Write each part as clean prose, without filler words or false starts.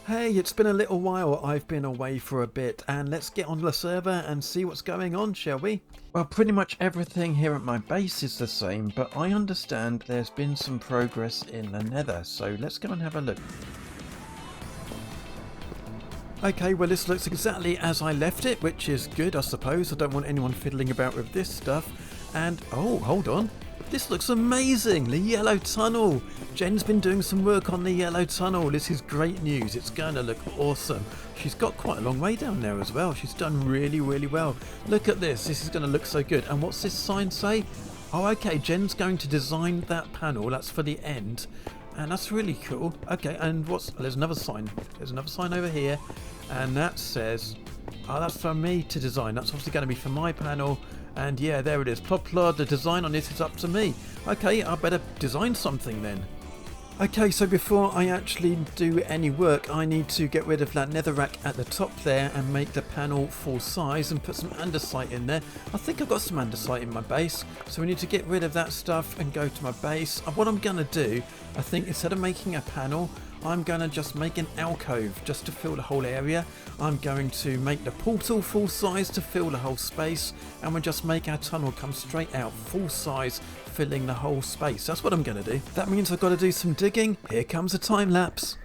Hey, it's been a little while. I've been away for a bit, and let's get on the server and see what's going on, shall we? Well, pretty much everything here at my base is the same, but I understand there's been some progress in the nether, so let's go and have a look. Okay, well this looks exactly as I left it, which is good, I suppose. I don't want anyone fiddling about with this stuff. And, oh, hold on. This looks amazing! The yellow tunnel! Jen's been doing some work on the yellow tunnel. This is great news. It's going to look awesome. She's got quite a long way down there as well. She's done really, really well. Look at this. This is going to look so good. And what's this sign say? Oh, okay. Jen's going to design that panel. That's for the end. And that's really cool. Okay, and there's another sign. There's another sign over here. And that says, oh, that's for me to design. That's obviously going to be for my panel. And yeah, there it is. Plod, the design on this is up to me. Okay, I better design something then. Okay, so before I actually do any work, I need to get rid of that netherrack at the top there and make the panel full size and put some andesite in there. I think I've got some andesite in my base, so we need to get rid of that stuff and go to my base. And what I'm going to do, I think instead of making a panel, I'm going to just make an alcove just to fill the whole area. I'm going to make the portal full size to fill the whole space, and we'll just make our tunnel come straight out full size, filling the whole space. That's what I'm going to do. That means I've got to do some digging. Here comes a time lapse.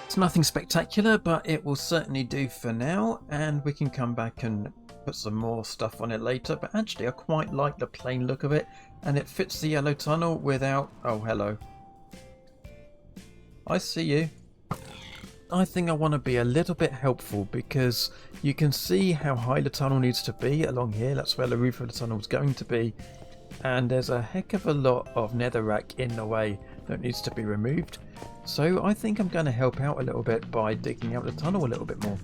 It's nothing spectacular, but it will certainly do for now, and we can come back and put some more stuff on it later. But actually I quite like the plain look of it, and it fits the yellow tunnel without... oh, hello. I see you. I think I want to be a little bit helpful, because you can see how high the tunnel needs to be along here. That's where the roof of the tunnel is going to be, and there's a heck of a lot of netherrack in the way that needs to be removed. So I think I'm going to help out a little bit by digging out the tunnel a little bit more.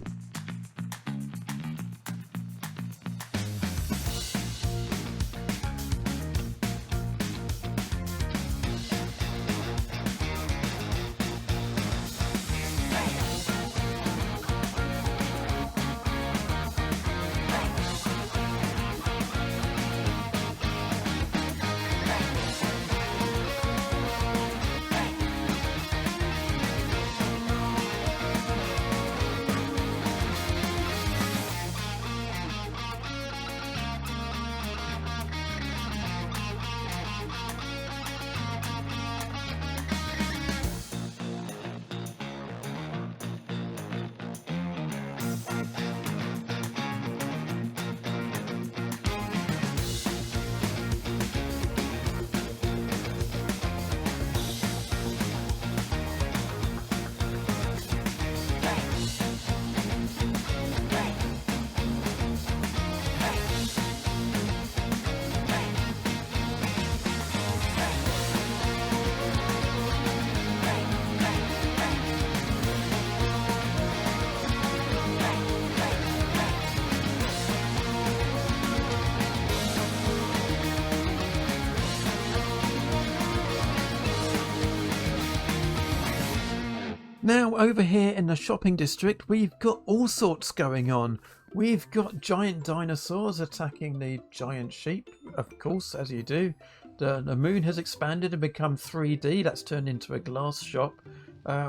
Now over here in the shopping district, we've got all sorts going on. We've got giant dinosaurs attacking the giant sheep, of course, as you do. The moon has expanded and become 3D. That's turned into a glass shop.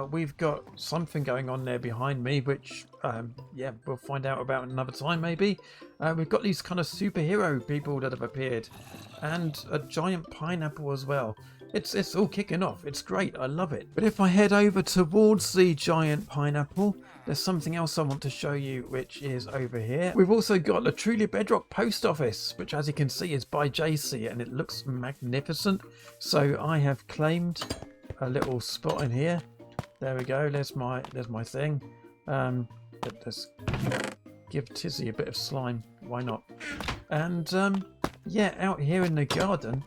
We've got something going on there behind me, which, yeah, we'll find out about another time maybe. We've got these kind of superhero people that have appeared. And a giant pineapple as well. It's all kicking off. It's great. I love it. But if I head over towards the giant pineapple, there's something else I want to show you, which is over here. We've also got the Truly Bedrock post office, which as you can see is by JC, and it looks magnificent. So I have claimed a little spot in here. There we go. There's my thing. Let's give Tizzy a bit of slime. Why not? And yeah, out here in the garden,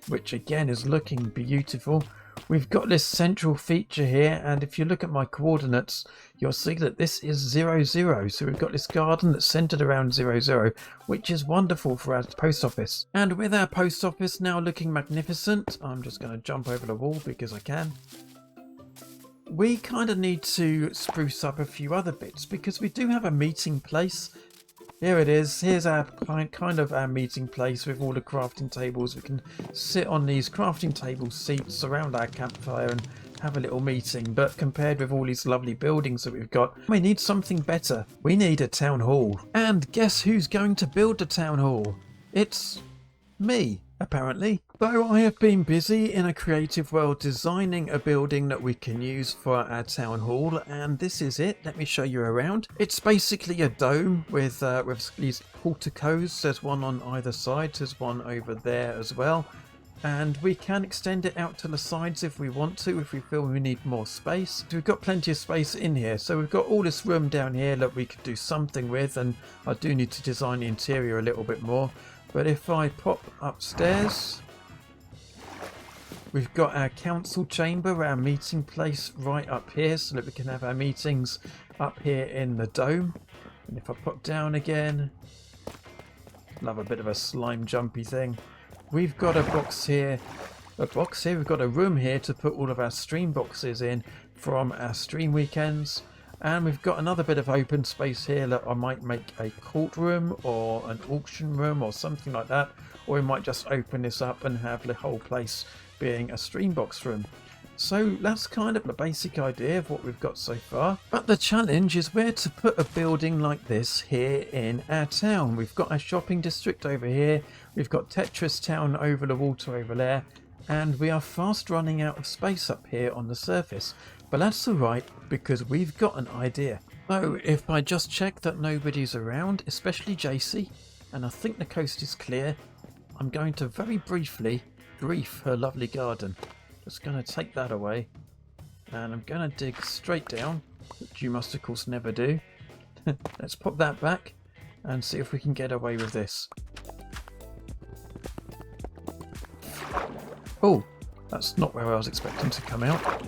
which again is looking beautiful, we've got this central feature here, and if you look at my coordinates, you'll see that this is 0, 0. So we've got this garden that's centered around 0, 0, which is wonderful for our post office. And with our post office now looking magnificent, I'm just going to jump over the wall because I can. We kind of need to spruce up a few other bits because we do have a meeting place. Here it is. Here's our kind of our meeting place with all the crafting tables. We can sit on these crafting table seats around our campfire and have a little meeting. But compared with all these lovely buildings that we've got, we need something better. We need a town hall. And guess who's going to build the town hall? It's me, apparently. So I have been busy in a creative world designing a building that we can use for our town hall, and this is it. Let me show you around. It's basically a dome with these porticos. There's one on either side. There's one over there as well. And we can extend it out to the sides if we want to, if we feel we need more space. We've got plenty of space in here, so we've got all this room down here that we could do something with, and I do need to design the interior a little bit more. But if I pop upstairs, we've got our council chamber, our meeting place right up here, so that we can have our meetings up here in the dome. And if I pop down again, love a bit of a slime jumpy thing. We've got a box here, we've got a room here to put all of our stream boxes in from our stream weekends. And we've got another bit of open space here that I might make a courtroom or an auction room or something like that. Or we might just open this up and have the whole place being a stream box room. So that's kind of the basic idea of what we've got so far. But the challenge is where to put a building like this here in our town. We've got our shopping district over here. We've got Tetris Town over the water over there. And we are fast running out of space up here on the surface. But that's alright because we've got an idea. So if I just check that nobody's around, especially JC, and I think the coast is clear, I'm going to very briefly grief her lovely garden. Just going to take that away, and I'm going to dig straight down, which you must of course never do. Let's pop that back and see if we can get away with this. Oh, that's not where I was expecting to come out.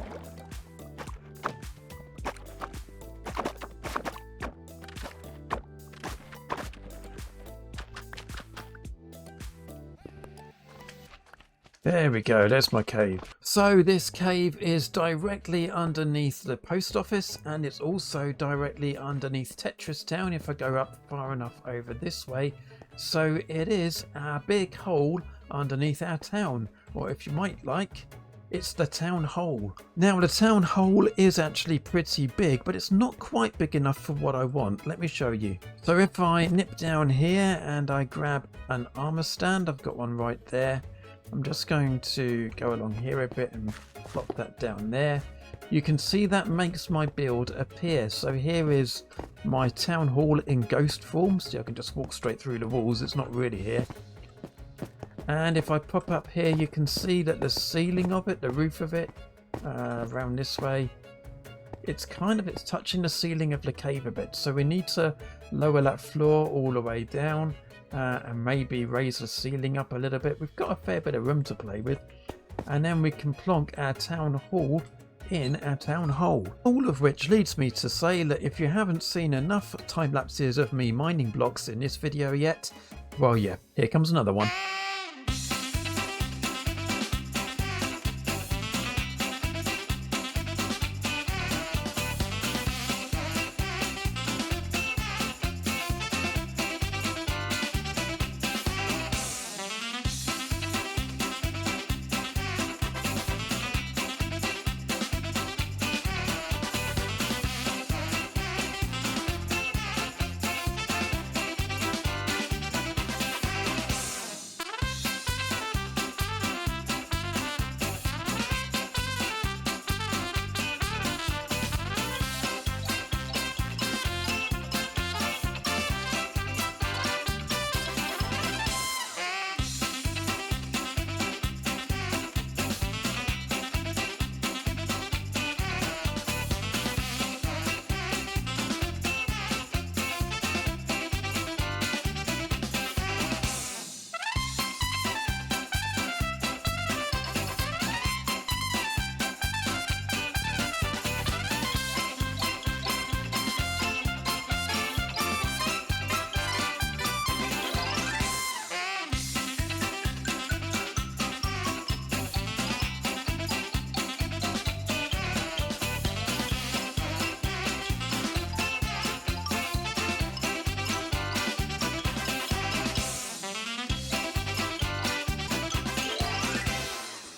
There we go, there's my cave. So this cave is directly underneath the post office, and it's also directly underneath Tetris Town if I go up far enough over this way. So it is our big hole underneath our town, or if you might like, it's the town hole. Now the town hole is actually pretty big, but it's not quite big enough for what I want. Let me show you. So if I nip down here and I grab an armor stand, I've got one right there. I'm just going to go along here a bit and plop that down there. You can see that makes my build appear. So here is my town hall in ghost form. So I can just walk straight through the walls. It's not really here. And if I pop up here, you can see that the ceiling of it, the roof of it, around this way, it's touching the ceiling of the cave a bit. So we need to lower that floor all the way down. And maybe raise the ceiling up a little bit. We've got a fair bit of room to play with. And then we can plonk our town hall in our town hole. All of which leads me to say that if you haven't seen enough time lapses of me mining blocks in this video yet, well yeah, here comes another one.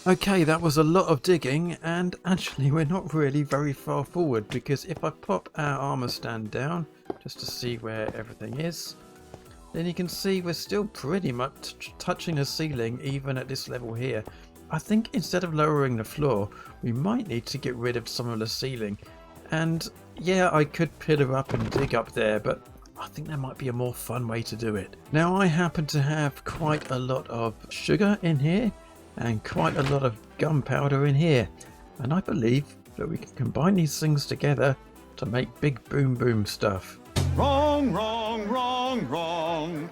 Okay, that was a lot of digging, and actually we're not really very far forward, because if I pop our armor stand down just to see where everything is, then you can see we're still pretty much touching the ceiling even at this level here. I think instead of lowering the floor, we might need to get rid of some of the ceiling. And yeah, I could pillar up and dig up there, but I think there might be a more fun way to do it. Now, I happen to have quite a lot of sugar in here and quite a lot of gunpowder in here, and I believe that we can combine these things together to make big boom boom stuff. Wrong, wrong, wrong, wrong.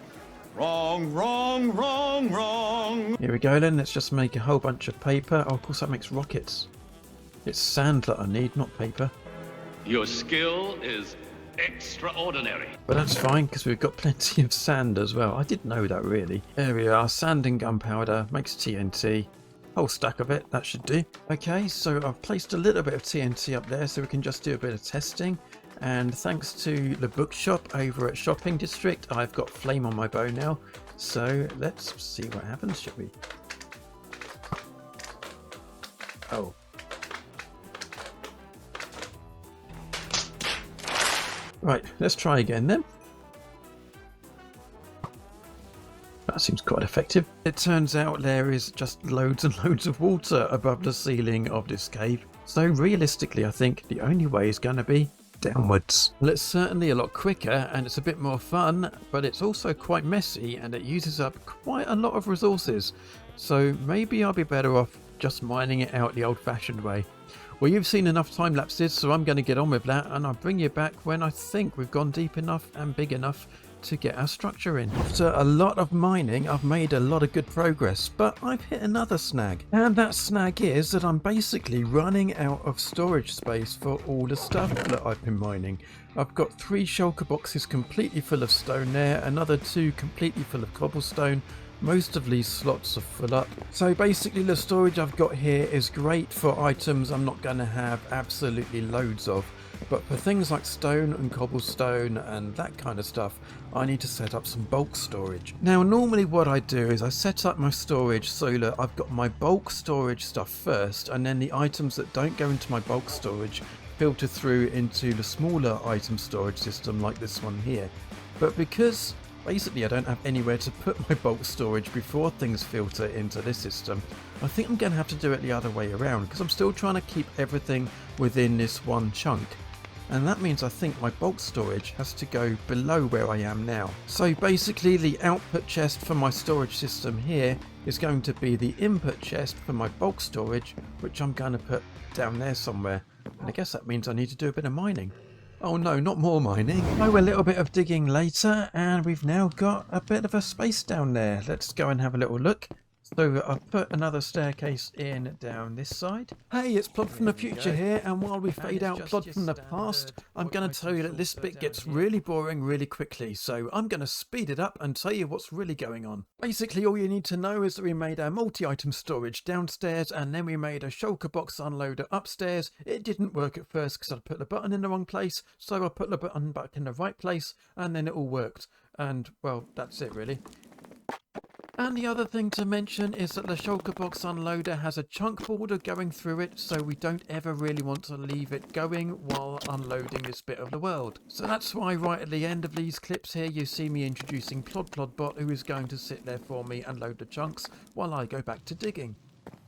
Wrong, wrong, wrong, wrong. Here we go then, let's just make a whole bunch of paper. Oh, of course that makes rockets. It's sand that I need, not paper. Your skill is extraordinary. But that's fine, because we've got plenty of sand as well. I didn't know that really. There we are, sand and gunpowder makes TNT. Whole stack of it, that should do. Okay, so I've placed a little bit of TNT up there so we can just do a bit of testing. And thanks to the bookshop over at Shopping District, I've got flame on my bow now. So let's see what happens, shall we? Oh. Right, let's try again then. That seems quite effective. It turns out there is just loads and loads of water above the ceiling of this cave. So realistically, I think the only way is going to be downwards. Well, it's certainly a lot quicker and it's a bit more fun, but it's also quite messy and it uses up quite a lot of resources. So maybe I'll be better off just mining it out the old-fashioned way. Well, you've seen enough time lapses, so I'm going to get on with that, and I'll bring you back when I think we've gone deep enough and big enough to get our structure in. After a lot of mining, I've made a lot of good progress, but I've hit another snag. And that snag is that I'm basically running out of storage space for all the stuff that I've been mining. I've got 3 shulker boxes completely full of stone there, another 2 completely full of cobblestone. Most of these slots are full up. So basically the storage I've got here is great for items I'm not going to have absolutely loads of. But for things like stone and cobblestone and that kind of stuff, I need to set up some bulk storage. Now normally what I do is I set up my storage so that I've got my bulk storage stuff first, and then the items that don't go into my bulk storage filter through into the smaller item storage system like this one here. But because basically I don't have anywhere to put my bulk storage before things filter into this system, I think I'm going to have to do it the other way around, because I'm still trying to keep everything within this one chunk. And that means I think my bulk storage has to go below where I am now. So basically the output chest for my storage system here is going to be the input chest for my bulk storage, which I'm going to put down there somewhere. And I guess that means I need to do a bit of mining. Oh no, not more mining. Oh, a little bit of digging later, and we've now got a bit of a space down there. Let's go and have a little look. So I've put another staircase in down this side. Hey, it's Plod from the future here, and while we fade out Plod from the past, I'm going to tell you that this bit gets really boring really quickly, so I'm going to speed it up and tell you what's really going on. Basically, all you need to know is that we made our multi-item storage downstairs, and then we made a shulker box unloader upstairs. It didn't work at first because I put the button in the wrong place, so I put the button back in the right place, and then it all worked. And, well, that's it really. And the other thing to mention is that the shulker box unloader has a chunk border going through it, so we don't ever really want to leave it going while unloading this bit of the world. So that's why right at the end of these clips here you see me introducing Plodbot, who is going to sit there for me and load the chunks while I go back to digging.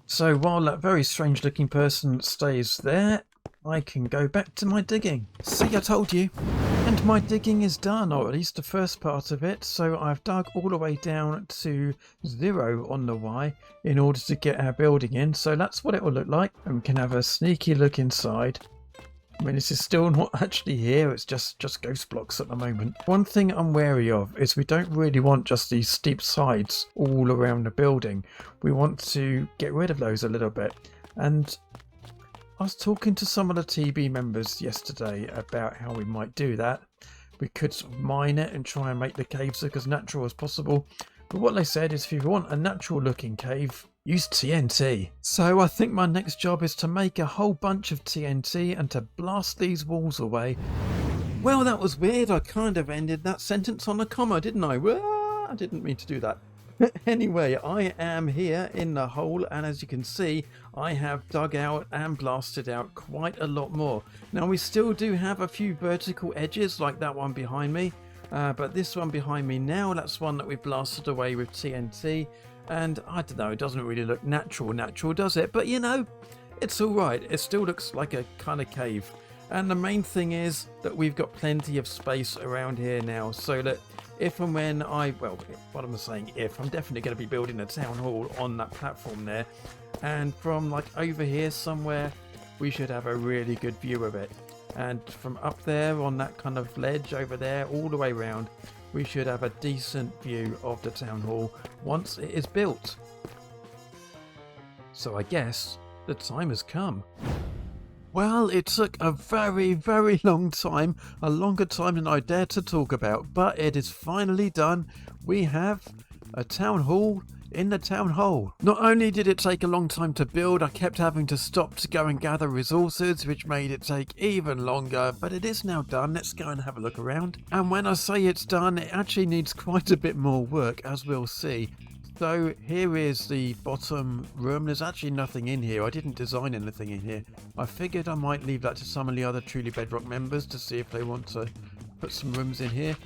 So while that very strange looking person stays there, I can go back to my digging. See, I told you. And my digging is done, or at least the first part of it, so I've dug all the way down to 0 on the Y in order to get our building in, so that's what it will look like, and we can have a sneaky look inside. I mean, this is still not actually here, it's just ghost blocks at the moment. One thing I'm wary of is we don't really want just these steep sides all around the building. We want to get rid of those a little bit, and I was talking to some of the TB members yesterday about how we might do that. We could sort of mine it and try and make the caves look as natural as possible. But what they said is if you want a natural looking cave, use TNT. So I think my next job is to make a whole bunch of TNT and to blast these walls away. Well, that was weird. I kind of ended that sentence on a comma, didn't I? Well, I didn't mean to do that. Anyway, I am here in the hole, and as you can see, I have dug out and blasted out quite a lot more. Now, we still do have a few vertical edges like that one behind me, but this one behind me now, that's one that we've blasted away with TNT, and I don't know, it doesn't really look natural, does it? But you know, it's alright, it still looks like a kind of cave. And the main thing is that we've got plenty of space around here now, so that if and when well, what am I saying if? I'm definitely going to be building a town hall on that platform there. And from like over here somewhere, we should have a really good view of it. And from up there on that kind of ledge over there, all the way around, we should have a decent view of the town hall once it is built. So I guess the time has come. Well, it took a very, very long time, a longer time than I dared to talk about, but it is finally done. We have a town hall in the town hole. Not only did it take a long time to build, I kept having to stop to go and gather resources, which made it take even longer, but it is now done. Let's go and have a look around. And when I say it's done, it actually needs quite a bit more work, as we'll see. So here is the bottom room. There's actually nothing in here. I didn't design anything in here. I figured I might leave that to some of the other Truly Bedrock members to see if they want to put some rooms in here.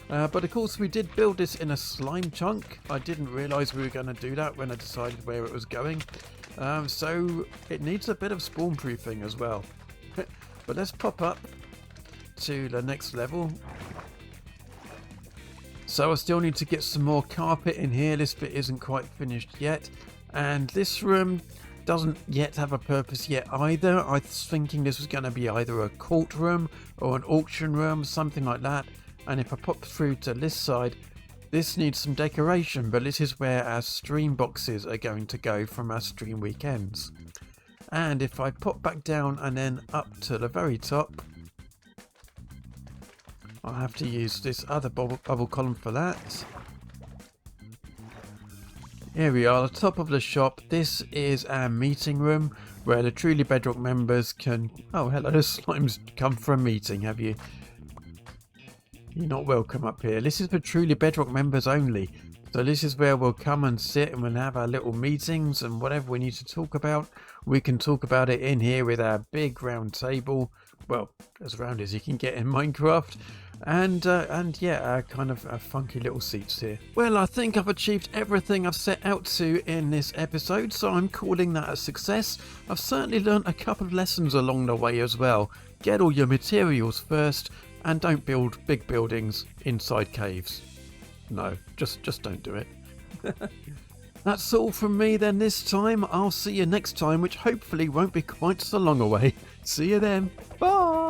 But of course we did build this in a slime chunk. I didn't realise we were going to do that when I decided where it was going. So it needs a bit of spawn proofing as well. But let's pop up to the next level. So I still need to get some more carpet in here. This bit isn't quite finished yet. And this room doesn't yet have a purpose yet either. I was thinking this was going to be either a court room or an auction room, something like that. And if I pop through to this side, this needs some decoration, but this is where our stream boxes are going to go from our stream weekends. And if I pop back down and then up to the very top, I'll have to use this other bubble column for that. Here we are, the top of the shop. This is our meeting room where the Truly Bedrock members can... Oh, hello, the slimes come for a meeting, have you? You're not welcome up here. This is for Truly Bedrock members only. So this is where we'll come and sit and we'll have our little meetings, and whatever we need to talk about, we can talk about it in here with our big round table. Well, as round as you can get in Minecraft. And yeah, our kind of funky little seats here. Well, I think I've achieved everything I've set out to in this episode, so I'm calling that a success. I've certainly learnt a couple of lessons along the way as well. Get all your materials first, and don't build big buildings inside caves. No, just don't do it. That's all from me then this time. I'll see you next time, which hopefully won't be quite so long away. See you then. Bye!